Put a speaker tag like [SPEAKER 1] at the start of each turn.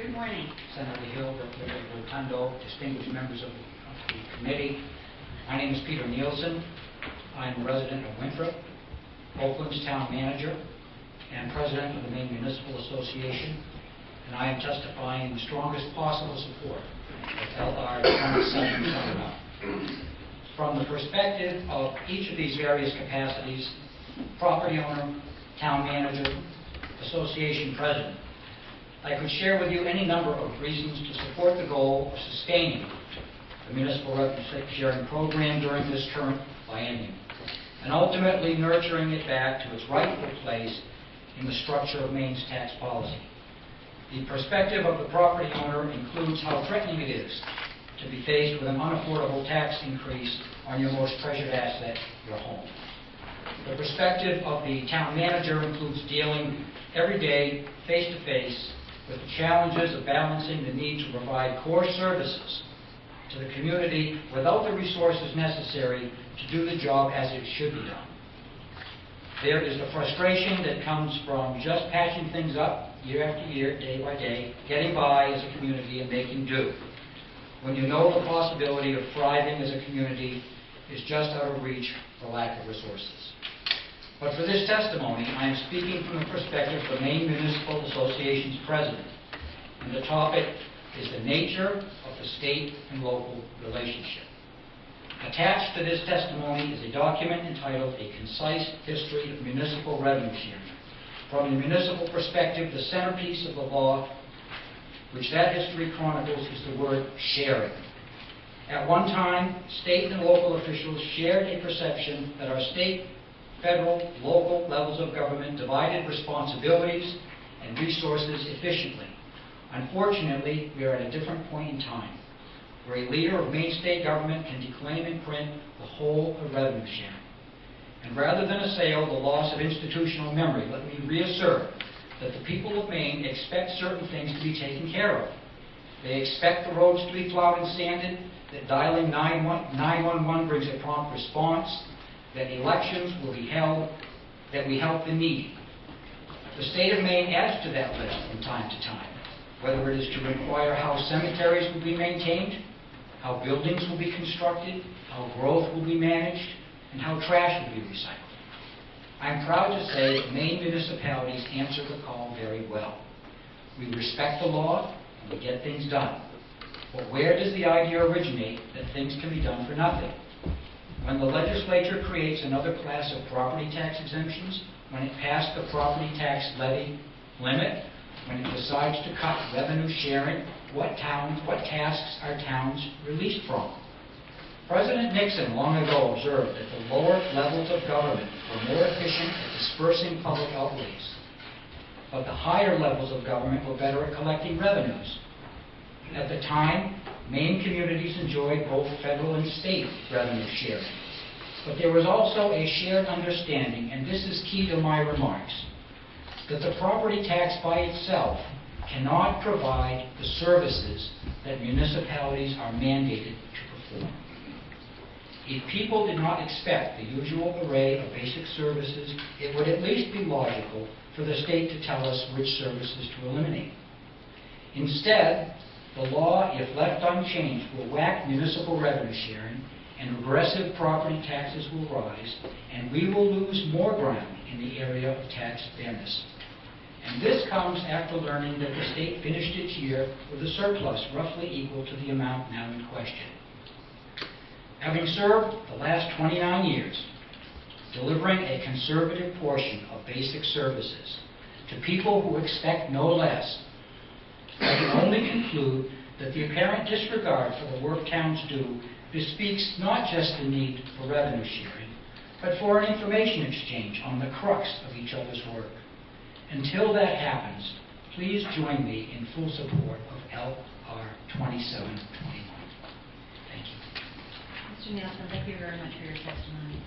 [SPEAKER 1] Good morning.
[SPEAKER 2] Senator Hill, Representative Rotundo, distinguished members of the committee. My name is Peter Nielsen. I'm a resident of Winthrop, Oakland's town manager, and president of the Maine Municipal Association, and I am testifying in the strongest possible support of LR 27 coming up. From the perspective of each of these various capacities, property owner, town manager, association president, I could share with you any number of reasons to support the goal of sustaining the municipal revenue sharing program during this current biennium, and ultimately nurturing it back to its rightful place in the structure of Maine's tax policy. The perspective of the property owner includes how threatening it is to be faced with an unaffordable tax increase on your most treasured asset, your home. The perspective of the town manager includes dealing every day, face-to-face, with the challenges of balancing the need to provide core services to the community without the resources necessary to do the job as it should be done. There is the frustration that comes from just patching things up year after year, day by day, getting by as a community and making do, when you know the possibility of thriving as a community is just out of reach for lack of resources. But for this testimony, I am speaking from the perspective of the Maine Municipal Association's president, and the topic is the nature of the state and local relationship. Attached to this testimony is a document entitled A Concise History of Municipal Revenue Sharing. From the municipal perspective, the centerpiece of the law which that history chronicles is the word sharing. At one time, state and local officials shared a perception that our state, federal, local levels of government divided responsibilities and resources efficiently. Unfortunately, we are at a different point in time, where a leader of Maine state government can declaim in print the whole of revenue sharing. And rather than assail the loss of institutional memory, let me reassert that the people of Maine expect certain things to be taken care of. They expect the roads to be plowed and sanded, that dialing 911 brings a prompt response, that elections will be held, that we help the needy. The state of Maine adds to that list from time to time, whether it is to require how cemeteries will be maintained, how buildings will be constructed, how growth will be managed, and how trash will be recycled. I'm proud to say that Maine municipalities answer the call very well. We respect the law and we get things done. But where does the idea originate that things can be done for nothing? When the legislature creates another class of property tax exemptions, when it passed the property tax levy limit, when it decides to cut revenue sharing, what tasks are towns released from? President Nixon long ago observed that the lower levels of government were more efficient at dispersing public outlays, but the higher levels of government were better at collecting revenues. At the time, Maine communities enjoyed both federal and state revenue sharing. But there was also a shared understanding, and this is key to my remarks, that the property tax by itself cannot provide the services that municipalities are mandated to perform. If people did not expect the usual array of basic services, it would at least be logical for the state to tell us which services to eliminate. Instead, the law, if left unchanged, will whack municipal revenue sharing, and regressive property taxes will rise, and we will lose more ground in the area of tax fairness. And this comes after learning that the state finished its year with a surplus roughly equal to the amount now in question. Having served the last 29 years, delivering a conservative portion of basic services to people who expect no less, I can only conclude that the apparent disregard for the work towns do bespeaks not just the need for revenue sharing, but for an information exchange on the crux of each other's work. Until that happens, please join me in full support of LR 2721. Thank you.
[SPEAKER 1] Mr. Nielsen, thank you very much for your testimony.